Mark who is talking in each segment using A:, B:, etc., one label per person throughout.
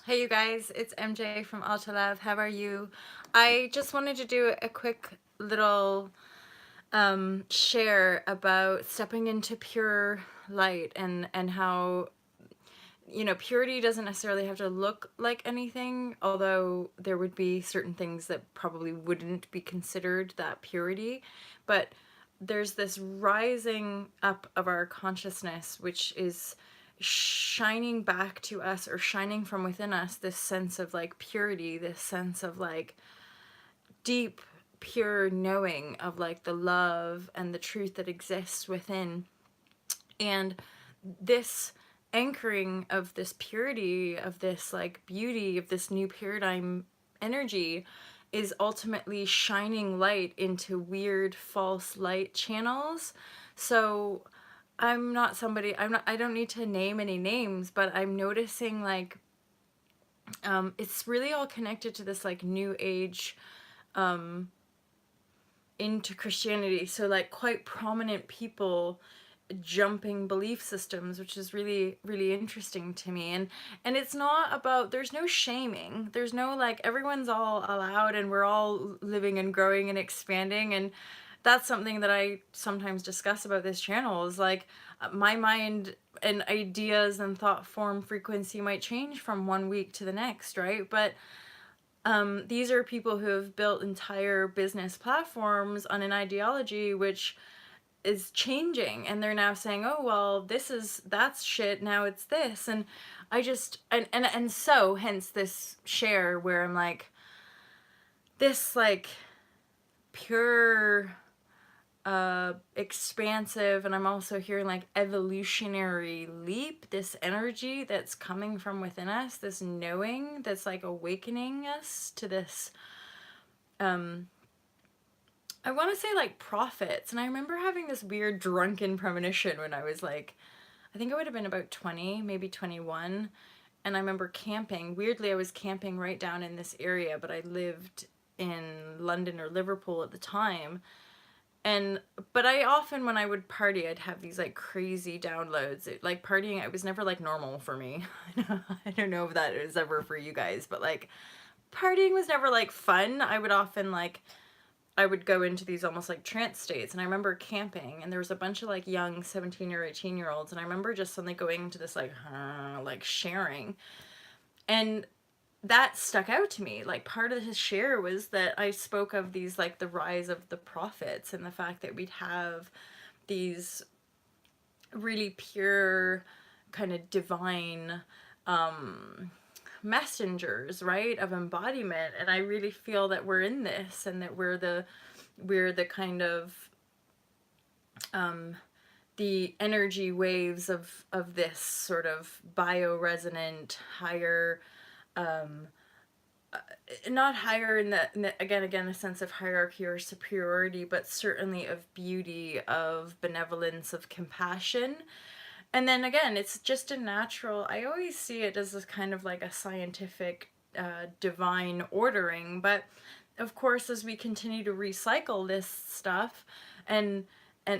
A: Hey you guys, it's MJ from I UNPLUG. How are you? I just wanted to do a quick little share about stepping into pure light and how purity doesn't necessarily have to look like anything, although there would be certain things that probably wouldn't be considered that purity, but there's this rising up of our consciousness which is shining back to us or shining from within us this sense of like purity, this sense of like deep pure knowing of like the love and the truth that exists within. And this anchoring of this purity, of this like beauty, of this new paradigm energy is ultimately shining light into weird false light channels. So I don't need to name any names, but I'm noticing like it's really all connected to this like new age into Christianity. So like quite prominent people jumping belief systems, which is really really interesting to me. And it's not about, there's no shaming, there's no like, everyone's all allowed and we're all living and growing and expanding. And that's something that I sometimes discuss about this channel is like my mind and ideas and thought form frequency might change from one week to the next, right? But these are people who have built entire business platforms on an ideology which is changing, and they're now saying, oh well, that's shit, now it's this. And I just and so hence this share where I'm like, this like pure expansive, and I'm also hearing like evolutionary leap, this energy that's coming from within us, this knowing that's like awakening us to this I want to say like prophets. And I remember having this weird drunken premonition when I was like, I think I would have been about 20, maybe 21. And I remember camping. Weirdly, I was camping right down in this area, but I lived in London or Liverpool at the time. And but I often, when I would party, I'd have these like crazy downloads. Like partying, it was never like normal for me. I don't know if that is ever for you guys, but like partying was never like fun. I would often like, I would go into these almost like trance states. And I remember camping, and there was a bunch of like young 17 or 18-year-olds, and I remember just suddenly going into this like sharing. And that stuck out to me. Like part of his share was that I spoke of these like the rise of the prophets and the fact that we'd have these really pure kind of divine messengers, right, of embodiment. And I really feel that we're in this, and that we're the kind of the energy waves of this sort of bioresonant higher, not higher in the again a sense of hierarchy or superiority, but certainly of beauty, of benevolence, of compassion. And then again, it's just a natural, I always see it as this kind of like a scientific divine ordering. But of course, as we continue to recycle this stuff, and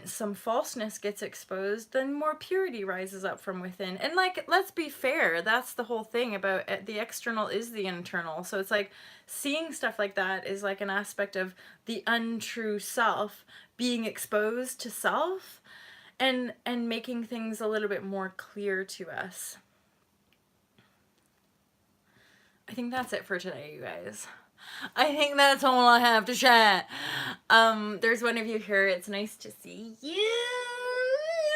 A: some falseness gets exposed, then more purity rises up from within. And like, let's be fair, that's the whole thing about it. The external is the internal. So it's like seeing stuff like that is like an aspect of the untrue self being exposed to self, and making things a little bit more clear to us. I think that's it for today, you guys. I think that's all I have to share. There's one of you here. It's nice to see you.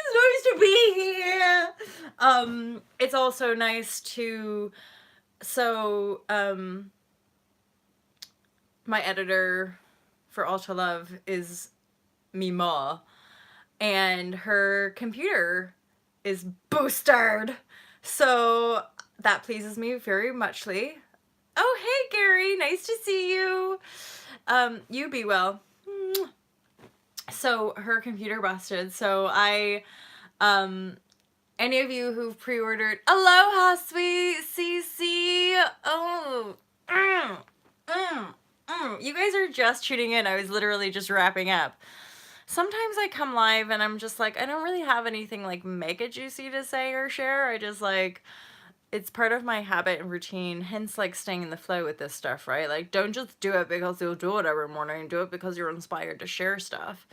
A: It's nice to be here. It's also nice to, so, my editor for I UNPLUG is Mima, and her computer is boosted. So that pleases me very muchly. Oh, hey, Gary. Nice to see you. You be well. So her computer busted. So any of you who've pre-ordered, aloha, sweet CC. Oh, you guys are just tuning in. I was literally just wrapping up. Sometimes I come live and I'm just like, I don't really have anything like mega juicy to say or share. I just like, it's part of my habit and routine, hence like staying in the flow with this stuff, right? Like don't just do it because you'll do it every morning, do it because you're inspired to share stuff.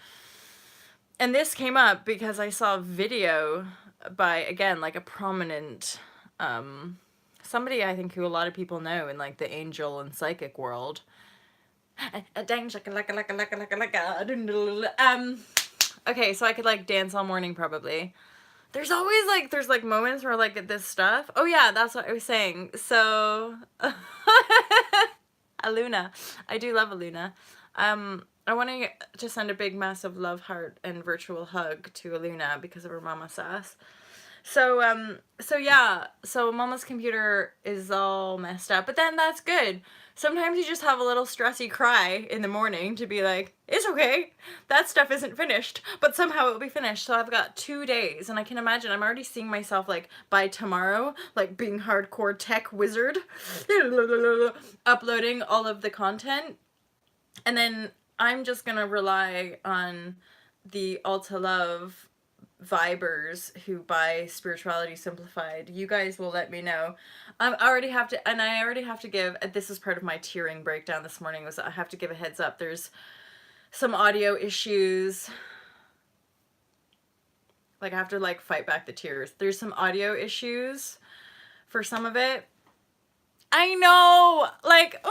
A: And this came up because I saw a video by, again, like a prominent somebody I think who a lot of people know in like the angel and psychic world. Okay, so I could like dance all morning probably. There's always like moments where like at this stuff. Oh yeah, that's what I was saying. So Aluna. I do love Aluna. I want to send a big massive love heart and virtual hug to Aluna because of her mama sass. So yeah, so mama's computer is all messed up, but then that's good. Sometimes you just have a little stressy cry in the morning to be like, it's okay, that stuff isn't finished, but somehow it'll be finished. So I've got 2 days, and I can imagine I'm already seeing myself like by tomorrow, like being hardcore tech wizard, uploading all of the content, and then I'm just gonna rely on the Alta Love vibers who buy Spirituality Simplified. You guys will let me know. I already have to give, this is part of my tiering breakdown this morning, was I have to give a heads up. There's some audio issues. Like I have to like fight back the tears. There's some audio issues for some of it. I know, like,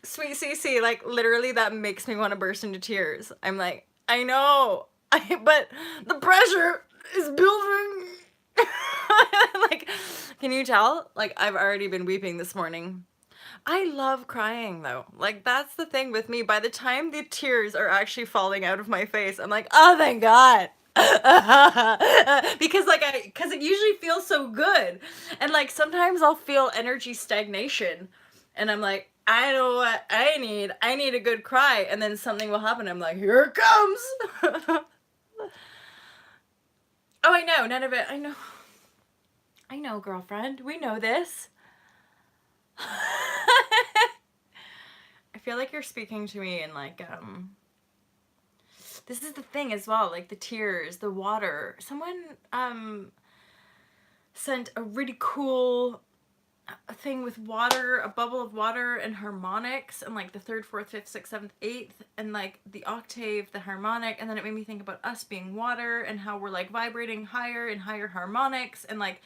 A: sweet CC, like literally that makes me want to burst into tears. I'm like, I know, but the pressure is building. Like, can you tell? Like, I've already been weeping this morning. I love crying though. Like, that's the thing with me. By the time the tears are actually falling out of my face, I'm like, oh, thank God. Because it usually feels so good. And like, sometimes I'll feel energy stagnation. And I'm like, I know what I need. I need a good cry. And then something will happen. I'm like, here it comes. Oh, I know. None of it. I know, girlfriend. We know this. I feel like you're speaking to me in like, this is the thing as well, like the tears, the water. Someone, sent a really cool thing with water, a bubble of water and harmonics, and like the 3rd, 4th, 5th, 6th, 7th, 8th, and like the octave, the harmonic, and then it made me think about us being water and how we're like vibrating higher and higher harmonics, and like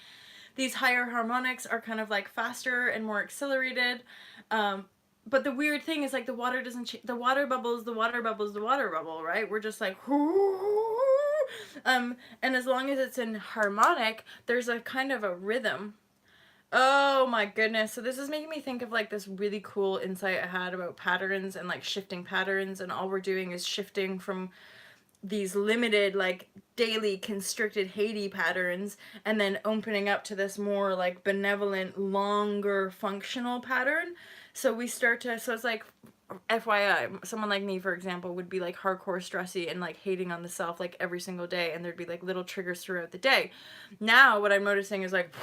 A: these higher harmonics are kind of like faster and more accelerated. But the weird thing is like the water doesn't the water bubbles, the water bubbles, the water bubble, right? We're just like and as long as it's in harmonic, there's a kind of a rhythm. Oh my goodness. So this is making me think of like this really cool insight I had about patterns and like shifting patterns, and all we're doing is shifting from these limited like daily constricted Haiti patterns and then opening up to this more like benevolent, longer functional pattern. So we start to, so it's like, FYI, someone like me, for example, would be like hardcore stressy and like hating on the self like every single day, and there'd be like little triggers throughout the day. Now what I'm noticing is like,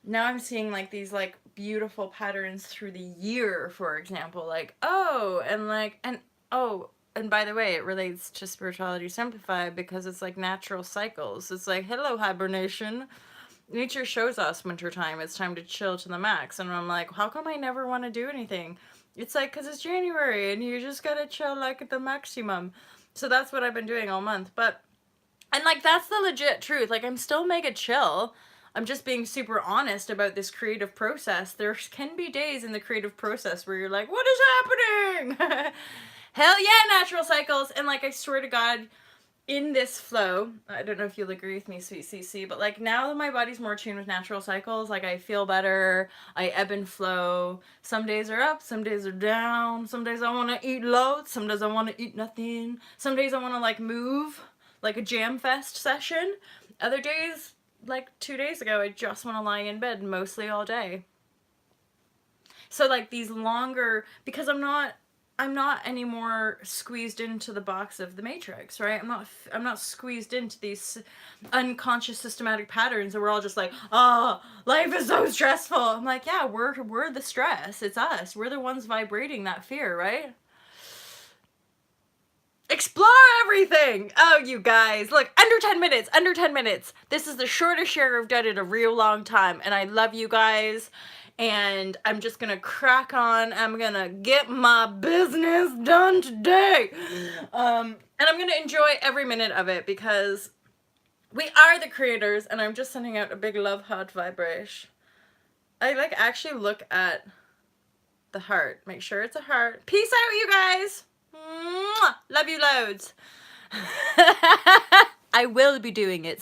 A: now I'm seeing like these like beautiful patterns through the year, for example, like, oh, and like, and oh, and by the way, it relates to Spirituality Simplified because it's like natural cycles. It's like, hello, hibernation. Nature shows us wintertime. It's time to chill to the max. And I'm like, how come I never want to do anything? It's like, because it's January and you just gotta chill like at the maximum. So that's what I've been doing all month. But, and like, that's the legit truth. Like, I'm still mega chill. I'm just being super honest about this creative process. There can be days in the creative process where you're like, what is happening? Hell yeah, natural cycles. And like, I swear to God, in this flow, I don't know if you'll agree with me, sweet CC, but like now that my body's more tuned with natural cycles, like I feel better, I ebb and flow. Some days are up, some days are down. Some days I want to eat loads, some days I want to eat nothing. Some days I want to like move, like a jam fest session. Other days, like 2 days ago, I just want to lie in bed mostly all day. So like these longer, because I'm not anymore squeezed into the box of the matrix, right? I'm not squeezed into these unconscious systematic patterns and we're all just like, oh, life is so stressful. I'm like, yeah, we're the stress. It's us. We're the ones vibrating that fear, right? explore everything. Oh, you guys, look, under 10 minutes, under 10 minutes. This is the shortest share I've done in a real long time, and I love you guys. And I'm just gonna crack on. I'm gonna get my business done today. And I'm gonna enjoy every minute of it because we are the creators, and I'm just sending out a big love heart vibrashe. I like actually look at the heart. Make sure it's a heart. Peace out, you guys. Mwah! Love you loads. I will be doing it.